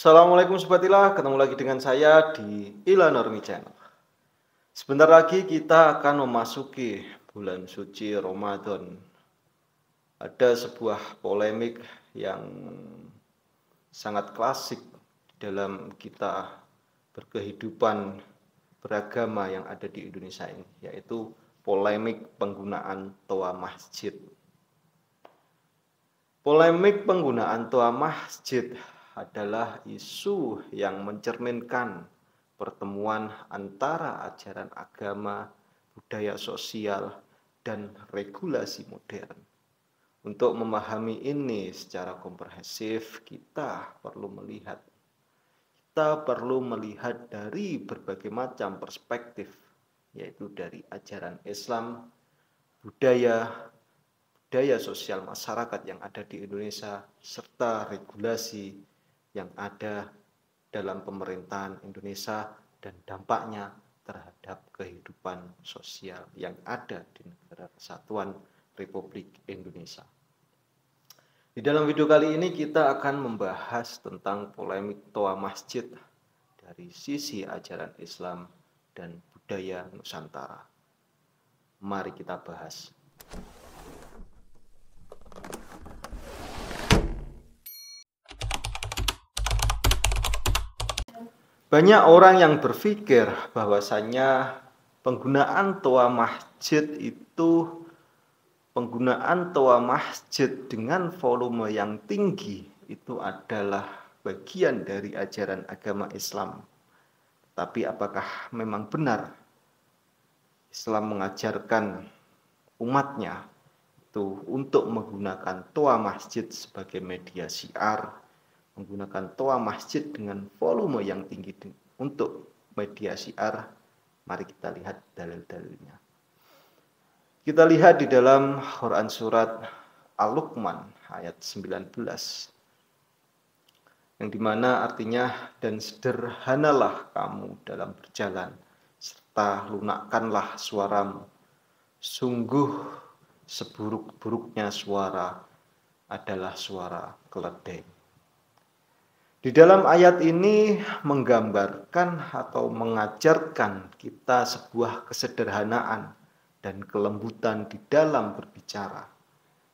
Assalamualaikum Sobatila, ketemu lagi dengan saya di Ila Normi Channel. Sebentar lagi kita akan memasuki bulan suci Ramadan. Ada sebuah polemik yang sangat klasik dalam kita berkehidupan beragama yang ada di Indonesia ini, yaitu polemik penggunaan toa masjid. Polemik penggunaan toa masjid adalah isu yang mencerminkan pertemuan antara ajaran agama, budaya sosial, dan regulasi modern. Untuk memahami ini secara komprehensif, kita perlu melihat dari berbagai macam perspektif, yaitu dari ajaran Islam, budaya sosial masyarakat yang ada di Indonesia, serta regulasi yang ada dalam pemerintahan Indonesia dan dampaknya terhadap kehidupan sosial yang ada di negara kesatuan Republik Indonesia. Di dalam video kali ini kita akan membahas tentang polemik toa masjid dari sisi ajaran Islam dan budaya Nusantara. Mari kita bahas. Banyak orang yang berpikir bahwasannya penggunaan toa masjid dengan volume yang tinggi itu adalah bagian dari ajaran agama Islam. Tapi apakah memang benar Islam mengajarkan umatnya itu untuk menggunakan toa masjid sebagai media syiar, menggunakan toa masjid dengan volume yang tinggi untuk media syiar? Mari kita lihat dalil-dalilnya. Kita lihat di dalam Quran surat Al-Luqman ayat 19, yang dimana artinya, dan sederhanalah kamu dalam berjalan, serta lunakkanlah suaramu. Sungguh seburuk-buruknya suara adalah suara keledai. Di dalam ayat ini menggambarkan atau mengajarkan kita sebuah kesederhanaan dan kelembutan di dalam berbicara.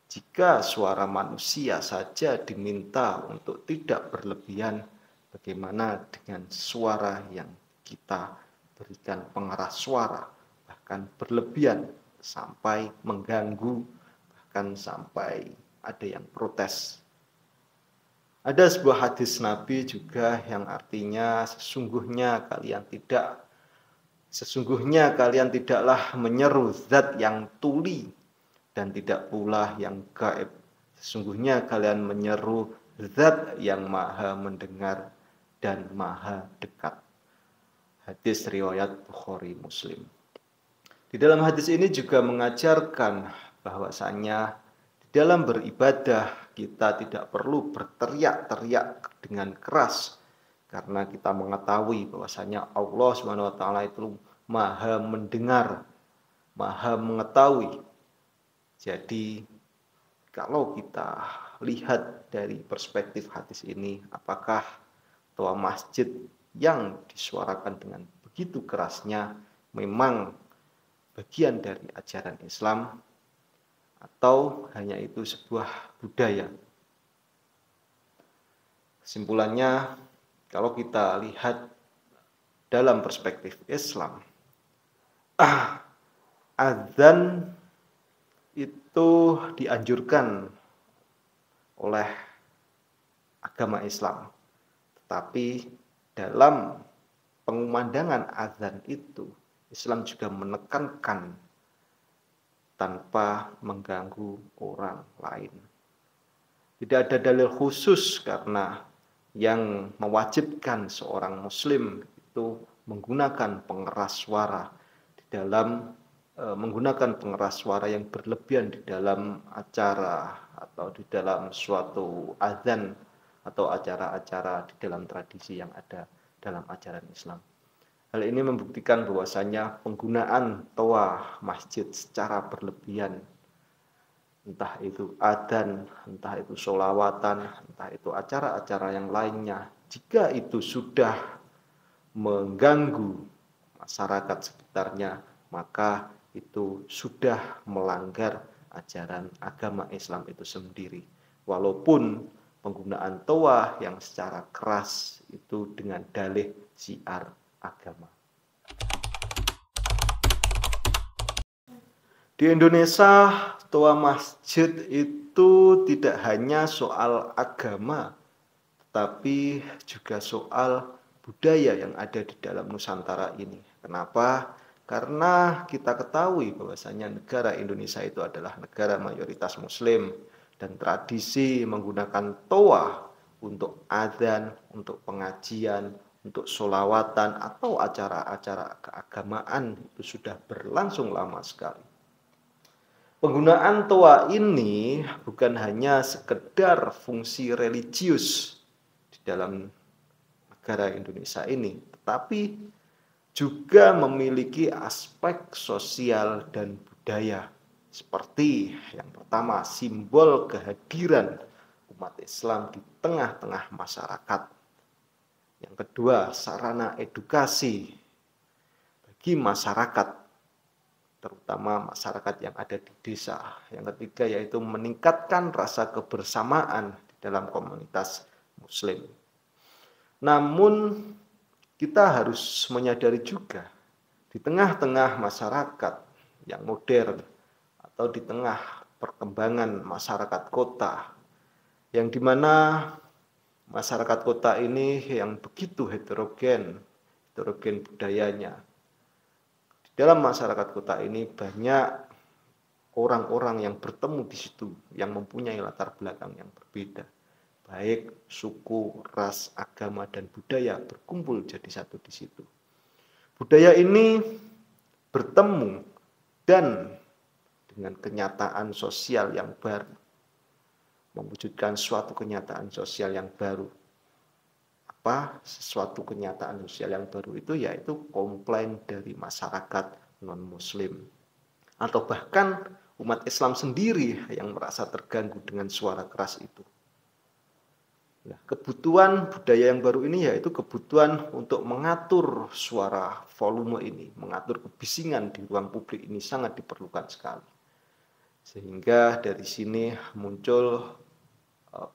Jika suara manusia saja diminta untuk tidak berlebihan, bagaimana dengan suara yang kita berikan pengeras suara, bahkan berlebihan sampai mengganggu, bahkan sampai ada yang protes. Ada sebuah hadis Nabi juga yang artinya sesungguhnya kalian tidaklah menyeru zat yang tuli dan tidak pula yang gaib. Sesungguhnya kalian menyeru zat yang maha mendengar dan maha dekat. Hadis riwayat Bukhari Muslim. Di dalam hadis ini juga mengajarkan bahwasannya dalam beribadah kita tidak perlu berteriak-teriak dengan keras, karena kita mengetahui bahwasanya Allah SWT itu maha mendengar, maha mengetahui. Jadi kalau kita lihat dari perspektif hadis ini, apakah toa masjid yang disuarakan dengan begitu kerasnya memang bagian dari ajaran Islam, atau hanya itu sebuah budaya? Kesimpulannya, kalau kita lihat dalam perspektif Islam, azan itu dianjurkan oleh agama Islam. Tetapi dalam pengumandangan azan itu, Islam juga menekankan tanpa mengganggu orang lain. Tidak ada dalil khusus karena yang mewajibkan seorang muslim itu menggunakan pengeras suara yang berlebihan di dalam acara atau di dalam suatu azan atau acara-acara di dalam tradisi yang ada dalam ajaran Islam. Hal ini membuktikan bahwasanya penggunaan toa masjid secara berlebihan, entah itu adzan, entah itu sholawatan, entah itu acara-acara yang lainnya, jika itu sudah mengganggu masyarakat sekitarnya, maka itu sudah melanggar ajaran agama Islam itu sendiri. Walaupun penggunaan toa yang secara keras itu dengan dalih syiar agama. Di Indonesia, toa masjid itu tidak hanya soal agama, tapi juga soal budaya yang ada di dalam Nusantara ini. Kenapa? Karena kita ketahui bahwasanya negara Indonesia itu adalah negara mayoritas Muslim, dan tradisi menggunakan toa untuk adzan, untuk pengajian, untuk sholawatan atau acara-acara keagamaan itu sudah berlangsung lama sekali. Penggunaan toa ini bukan hanya sekedar fungsi religius di dalam negara Indonesia ini, tetapi juga memiliki aspek sosial dan budaya. Seperti yang pertama, simbol kehadiran umat Islam di tengah-tengah masyarakat. Yang kedua, sarana edukasi bagi masyarakat, terutama masyarakat yang ada di desa. Yang ketiga yaitu meningkatkan rasa kebersamaan di dalam komunitas Muslim. Namun kita harus menyadari juga di tengah-tengah masyarakat yang modern atau di tengah perkembangan masyarakat kota, yang dimana masyarakat kota ini yang begitu heterogen budayanya. Dalam masyarakat kota ini banyak orang-orang yang bertemu di situ, yang mempunyai latar belakang yang berbeda. Baik suku, ras, agama, dan budaya berkumpul jadi satu di situ. Budaya ini bertemu dan dengan kenyataan sosial yang baru, mewujudkan suatu kenyataan sosial yang baru. Sesuatu kenyataan sosial yang baru itu yaitu komplain dari masyarakat non-muslim atau bahkan umat Islam sendiri yang merasa terganggu dengan suara keras itu. Nah, kebutuhan budaya yang baru ini yaitu kebutuhan untuk mengatur suara volume ini, mengatur kebisingan di ruang publik ini sangat diperlukan sekali. Sehingga dari sini muncul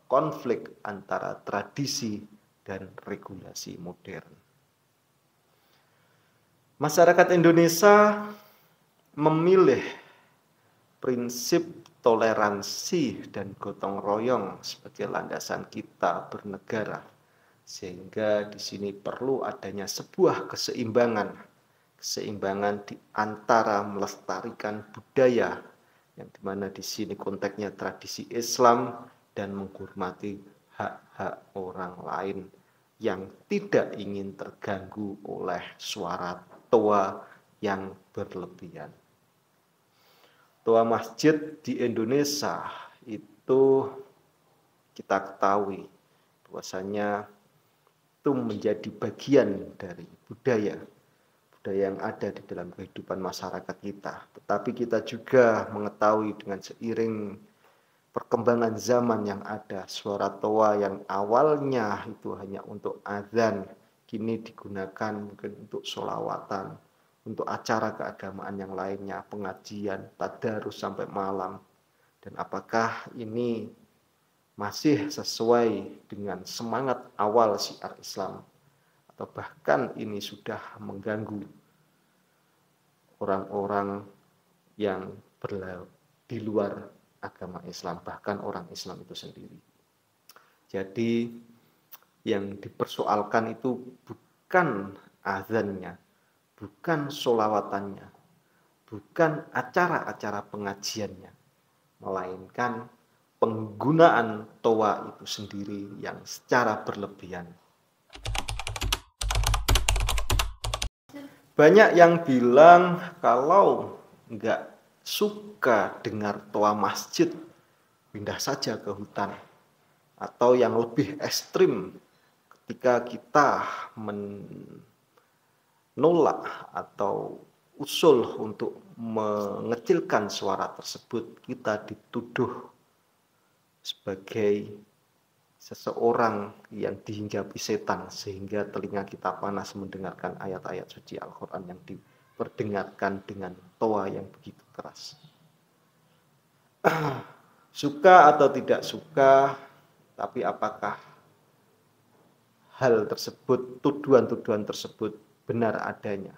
konflik antara tradisi dan regulasi modern. Masyarakat Indonesia memilih prinsip toleransi dan gotong royong sebagai landasan kita bernegara, sehingga di sini perlu adanya sebuah keseimbangan di antara melestarikan budaya, yang dimana di sini konteksnya tradisi Islam, dan menghormati hak-hak orang lain yang tidak ingin terganggu oleh suara toa yang berlebihan. Toa masjid di Indonesia itu kita ketahui bahwasanya itu menjadi bagian dari budaya yang ada di dalam kehidupan masyarakat kita. Tetapi kita juga mengetahui dengan seiring perkembangan zaman yang ada, suara toa yang awalnya itu hanya untuk azan, kini digunakan mungkin untuk sholawatan, untuk acara keagamaan yang lainnya, pengajian, tadarus sampai malam. Dan apakah ini masih sesuai dengan semangat awal syiar Islam? Atau bahkan ini sudah mengganggu orang-orang yang di luar agama Islam, bahkan orang Islam itu sendiri. Jadi yang dipersoalkan itu bukan azannya, bukan sholawatannya, bukan acara-acara pengajiannya, melainkan penggunaan toa itu sendiri yang secara berlebihan. Banyak yang bilang kalau enggak suka dengar toa masjid, pindah saja ke hutan. Atau yang lebih ekstrim, ketika kita menolak atau usul untuk mengecilkan suara tersebut, kita dituduh sebagai seseorang yang dihinggapi setan sehingga telinga kita panas mendengarkan ayat-ayat suci Al-Quran yang diperdengarkan dengan toa yang begitu keras. Suka atau tidak suka, tapi apakah hal tersebut, tuduhan-tuduhan tersebut benar adanya?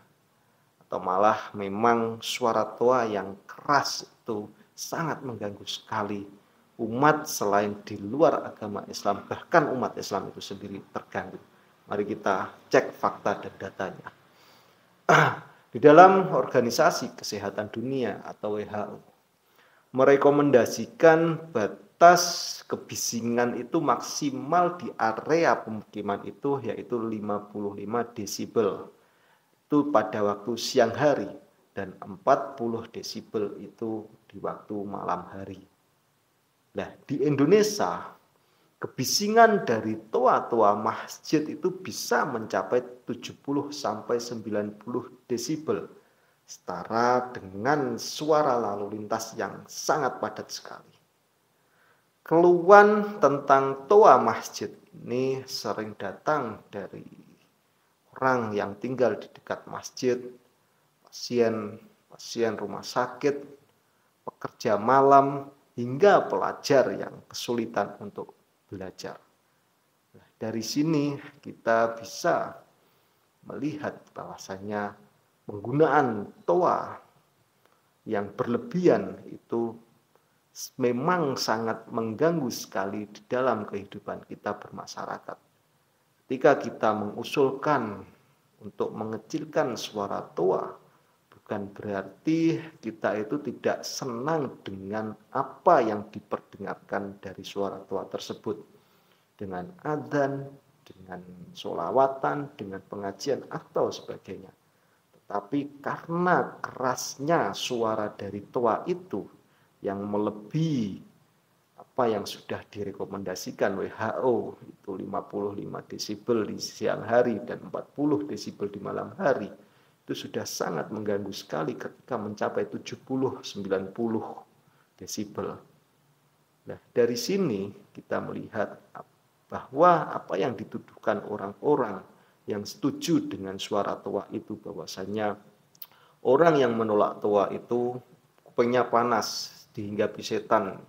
Atau malah memang suara toa yang keras itu sangat mengganggu sekali umat selain di luar agama Islam, bahkan umat Islam itu sendiri terganggu. Mari kita cek fakta dan datanya. Di dalam Organisasi Kesehatan Dunia atau WHO merekomendasikan batas kebisingan itu maksimal di area pemukiman itu yaitu 55 desibel itu pada waktu siang hari dan 40 desibel itu di waktu malam hari. Nah, di Indonesia kebisingan dari toa-toa masjid itu bisa mencapai 70 sampai 90 desibel, setara dengan suara lalu lintas yang sangat padat sekali. Keluhan tentang toa masjid ini sering datang dari orang yang tinggal di dekat masjid, pasien rumah sakit, pekerja malam, hingga pelajar yang kesulitan untuk belajar. Nah, dari sini kita bisa melihat bahwasanya penggunaan toa yang berlebihan itu memang sangat mengganggu sekali di dalam kehidupan kita bermasyarakat. Ketika kita mengusulkan untuk mengecilkan suara toa, bukan berarti kita itu tidak senang dengan apa yang diperdengarkan dari suara toa tersebut. Dengan adzan, dengan sholawatan, dengan pengajian atau sebagainya. Tetapi karena kerasnya suara dari toa itu yang melebihi apa yang sudah direkomendasikan WHO itu 55 desibel di siang hari dan 40 desibel di malam hari, itu sudah sangat mengganggu sekali ketika mencapai 70-90 desibel. Nah, dari sini kita melihat bahwa apa yang dituduhkan orang-orang yang setuju dengan suara toa itu, bahwasanya orang yang menolak toa itu kupingnya panas, dihinggapi setan,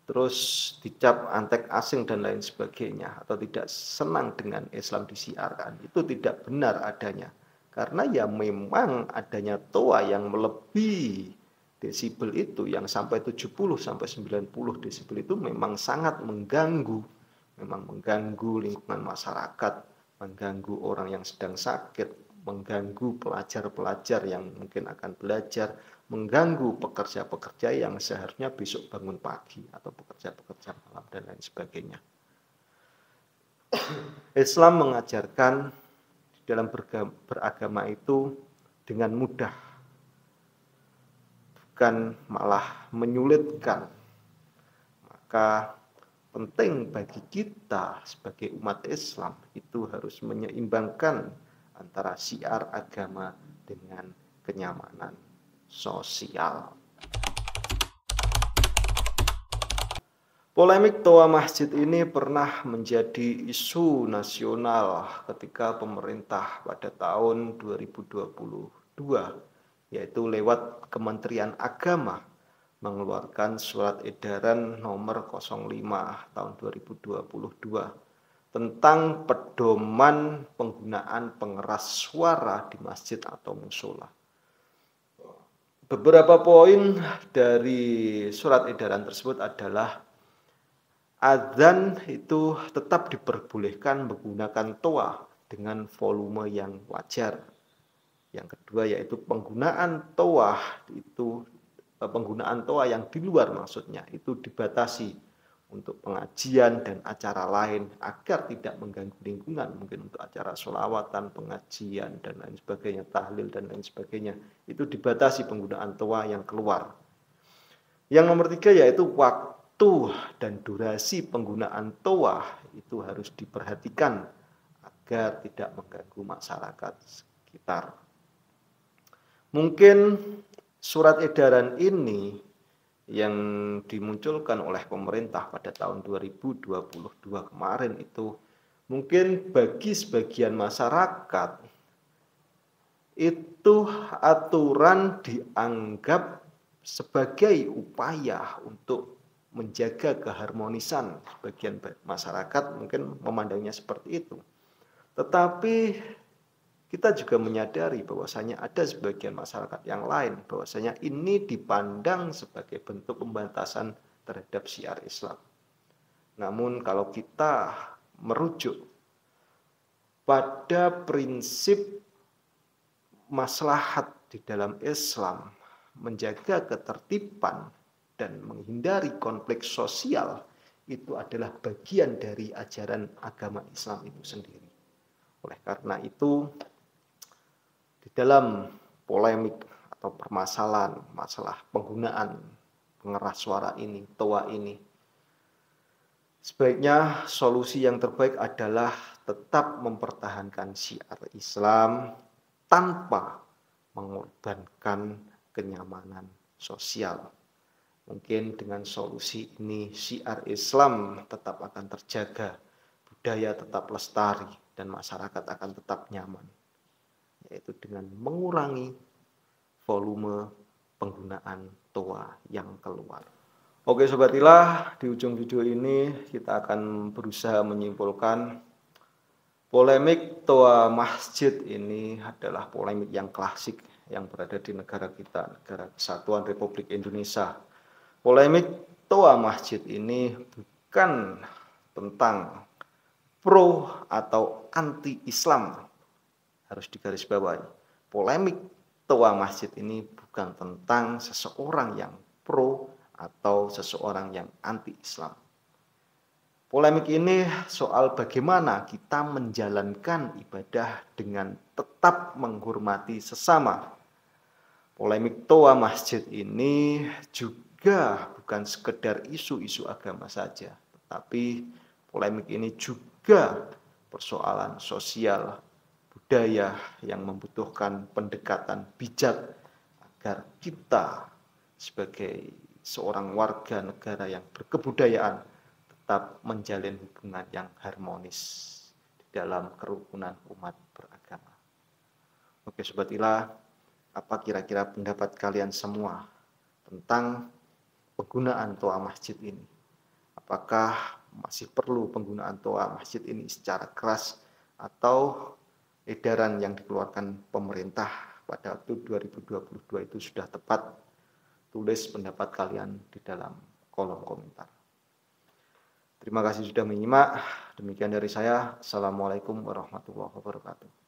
terus dicap antek asing dan lain sebagainya, atau tidak senang dengan Islam disiarkan, itu tidak benar adanya. Karena ya memang adanya toa yang melebihi desibel itu, yang sampai 70 sampai 90 desibel itu memang sangat mengganggu, memang mengganggu lingkungan masyarakat, mengganggu orang yang sedang sakit, mengganggu pelajar-pelajar yang mungkin akan belajar, mengganggu pekerja-pekerja yang seharusnya besok bangun pagi atau pekerja-pekerja malam dan lain sebagainya. Islam mengajarkan dalam beragama itu dengan mudah, bukan malah menyulitkan. Maka penting bagi kita sebagai umat Islam itu harus menyeimbangkan antara syiar agama dengan kenyamanan sosial. Polemik toa masjid ini pernah menjadi isu nasional ketika pemerintah pada tahun 2022, yaitu lewat Kementerian Agama, mengeluarkan surat edaran nomor 05 tahun 2022 tentang pedoman penggunaan pengeras suara di masjid atau musola. Beberapa poin dari surat edaran tersebut adalah adzan itu tetap diperbolehkan menggunakan toa dengan volume yang wajar. Yang kedua yaitu penggunaan toa yang di luar maksudnya itu dibatasi untuk pengajian dan acara lain agar tidak mengganggu lingkungan, mungkin untuk acara sholawatan, pengajian dan lain sebagainya, tahlil dan lain sebagainya, itu dibatasi penggunaan toa yang keluar. Yang nomor 3 yaitu waktu dan durasi penggunaan toa itu harus diperhatikan agar tidak mengganggu masyarakat sekitar. Mungkin surat edaran ini yang dimunculkan oleh pemerintah pada tahun 2022 kemarin itu mungkin bagi sebagian masyarakat itu aturan dianggap sebagai upaya untuk menjaga keharmonisan. Sebagian masyarakat mungkin memandangnya seperti itu. Tetapi kita juga menyadari bahwasanya ada sebagian masyarakat yang lain bahwasanya ini dipandang sebagai bentuk pembatasan terhadap syiar Islam. Namun kalau kita merujuk pada prinsip maslahat di dalam Islam, menjaga ketertiban dan menghindari konflik sosial, itu adalah bagian dari ajaran agama Islam itu sendiri. Oleh karena itu, di dalam polemik atau permasalahan masalah penggunaan pengeras suara ini, toa ini, sebaiknya solusi yang terbaik adalah tetap mempertahankan syiar Islam tanpa mengorbankan kenyamanan sosial. Mungkin dengan solusi ini syiar Islam tetap akan terjaga, budaya tetap lestari, dan masyarakat akan tetap nyaman, yaitu dengan mengurangi volume penggunaan toa yang keluar. Oke Sobat Ilah, di ujung video ini kita akan berusaha menyimpulkan polemik toa masjid ini adalah polemik yang klasik yang berada di negara kita, Negara Kesatuan Republik Indonesia. Polemik toa masjid ini bukan tentang pro atau anti Islam, harus digarisbawahi. Polemik toa masjid ini bukan tentang seseorang yang pro atau seseorang yang anti-Islam. Polemik ini soal bagaimana kita menjalankan ibadah dengan tetap menghormati sesama. Polemik toa masjid ini juga bukan sekedar isu-isu agama saja, tetapi polemik ini juga persoalan sosial, budaya yang membutuhkan pendekatan bijak agar kita sebagai seorang warga negara yang berkebudayaan tetap menjalin hubungan yang harmonis di dalam kerukunan umat beragama. Oke Sobat Ilah, apa kira-kira pendapat kalian semua tentang penggunaan toa masjid ini? Apakah masih perlu penggunaan toa masjid ini secara keras atau edaran yang dikeluarkan pemerintah pada waktu 2022 itu sudah tepat? Tulis pendapat kalian di dalam kolom komentar. Terima kasih sudah menyimak. Demikian dari saya. Assalamualaikum warahmatullahi wabarakatuh.